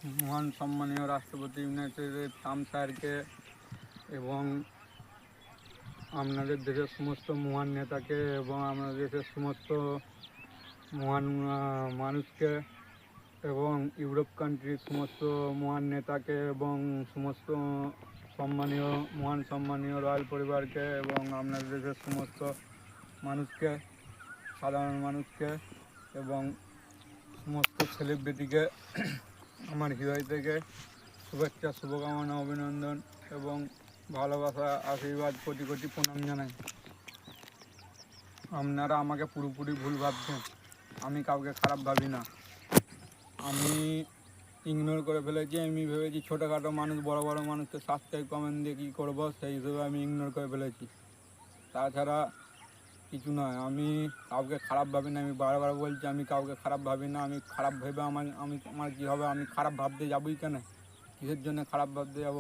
মহান সম্মানীয় রাষ্ট্রপতি ইউনাইটেড ট্রাম্প স্যারকে এবং আপনাদের দেশের সমস্ত মহান নেতাকে এবং আপনাদের দেশের সমস্ত মহান মানুষকে এবং ইউরোপ কান্ট্রির সমস্ত মহান নেতাকে এবং সমস্ত মহান সম্মানীয় রয়্যাল পরিবারকে এবং আপনাদের দেশের সমস্ত মানুষকে, সাধারণ মানুষকে এবং সমস্ত সেলিব্রিটিকে আমার হৃদয় থেকে শুভেচ্ছা, শুভকামনা, অভিনন্দন এবং ভালোবাসা, আশীর্বাদ, কোটি কোটি প্রণাম জানাই। আপনারা আমাকে পুরোপুরি ভুল ভাবছেন, আমি কাউকে খারাপ ভাবি না। আমি ইগনোর করে ফেলেছি। আমি ভেবেছি ছোটোখাটো মানুষ বড় বড় মানুষকে সাবস্ক্রাইব কমেন্ট দিয়ে কী করবো, সেই হিসেবে আমি ইগনোর করে ফেলেছি। তাছাড়া কিছু নয়। আমি কাউকে খারাপ ভাবি না, আমি বারবার বলছি আমি কাউকে খারাপ ভাবি না। আমি খারাপ ভেবে আমার কী হবে? আমি খারাপ ভাবতে যাবোই কেন? কিসের জন্য খারাপ ভাবতে যাব?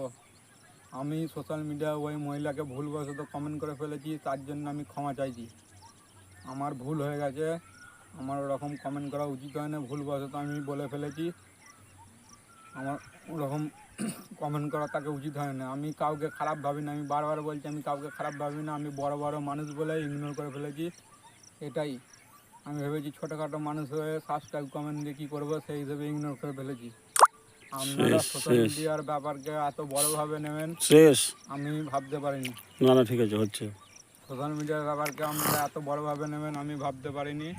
আমি সোশ্যাল মিডিয়ায় ওই মহিলাকে ভুলবশত কমেন্ট করে ফেলেছি, তার জন্য আমি ক্ষমা চাইছি। আমার ভুল হয়ে গেছে, আমার ওরকম কমেন্ট করা উচিত হয় না। ভুলবশত আমি বলে ফেলেছি, আমার ওরকম কমেন্ট করা তাকে উচিত হয় না। আমি কাউকে খারাপ ভাবি না, আমি বারবার বলছি আমি কাউকে খারাপ ভাবি না। আমি বড় বড় মানুষ বলে ইগনোর করে ফেলেছি, এটাই। আমি ভেবেছি ছোটোখাটো মানুষ হয়ে সাবস্ক্রাইব কমেন্ট দিয়ে কী করবো, সেই হিসেবে ইগনোর করে ফেলেছি। আপনারা সোশ্যাল মিডিয়ার ব্যাপারকে এত বড়োভাবে নেবেন আমি ভাবতে পারিনি। না ঠিক আছে, হচ্ছে। সোশ্যাল মিডিয়ার ব্যাপারকে আপনারা এত বড়োভাবে নেবেন আমি ভাবতে পারিনি।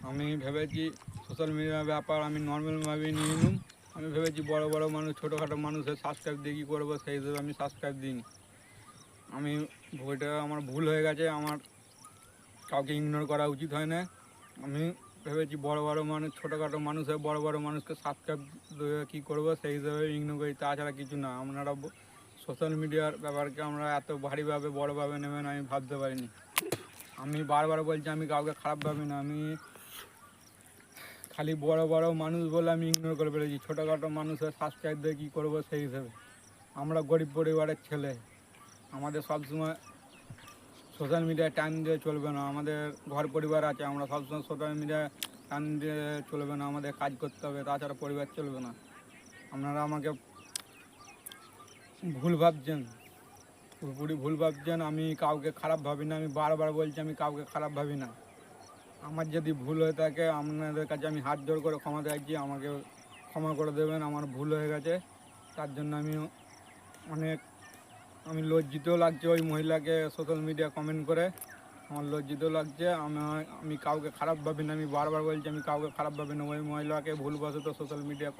আমি ভেবেছি সোশ্যাল মিডিয়ার ব্যাপার আমি নর্মালভাবেই নিয়ে নিলাম। আমি ভেবেছি বড় বড় মানুষ ছোটোখাটো মানুষের সাবস্ক্রাইব দিয়ে কী করবো, সেই হিসেবে আমি সাবস্ক্রাইব দিইনি। ওইটা আমার ভুল হয়ে গেছে। আমার কাউকে ইগনোর করা উচিত হয় না। আমি ভেবেছি বড় বড় মানুষ ছোটোখাটো মানুষের বড় বড় মানুষকে সাবস্ক্রাইব দিয়ে কী করবো, সেই হিসেবে ইগনোর করি, তাছাড়া কিছু না। আপনারা সোশ্যাল মিডিয়ার ব্যাপারকে আমরা এত ভারীভাবে বড়োভাবে নেবেন আমি ভাবতে পারিনি। আমি বারবার বলছি আমি কাউকে খারাপ ভাবি না। আমি খালি বড় বড় মানুষ বলে আমি ইগনোর করে ফেলেছি। ছোটোখাটো মানুষের সাবস্ক্রাইব দিয়ে কী করবো, সেই হিসেবে। আমরা গরিব পরিবারের ছেলে, আমাদের সবসময় সোশ্যাল মিডিয়ায় টাইম দিয়ে চলবে না। আমাদের ঘর পরিবার আছে, আমরা সবসময় সোশ্যাল মিডিয়ায় টাইম দিয়ে চলবে না। আমাদের কাজ করতে হবে, তাছাড়া পরিবার চলবে না। আপনারা আমাকে ভুল ভাবছেন, পুরোপুরি ভুল ভাবছেন। আমি কাউকে খারাপ ভাবি না, আমি বারবার বলছি আমি কাউকে খারাপ ভাবি না। আমার যদি ভুল হয়ে থাকে আপনাদের কাছে আমি হাত জোড় করে ক্ষমা চাইছি, আমাকে ক্ষমা করে দেবেন। আমার ভুল হয়ে গেছে, তার জন্য আমি লজ্জিতও লাগছে ওই মহিলাকে সোশ্যাল মিডিয়া কমেন্ট করে, আমার লজ্জিত লাগছে। আমি কাউকে খারাপ ভাবি না, আমি বারবার বলছি আমি কাউকে খারাপ ভাবি না। ওই মহিলাকে ভুলবশত সোশ্যাল মিডিয়া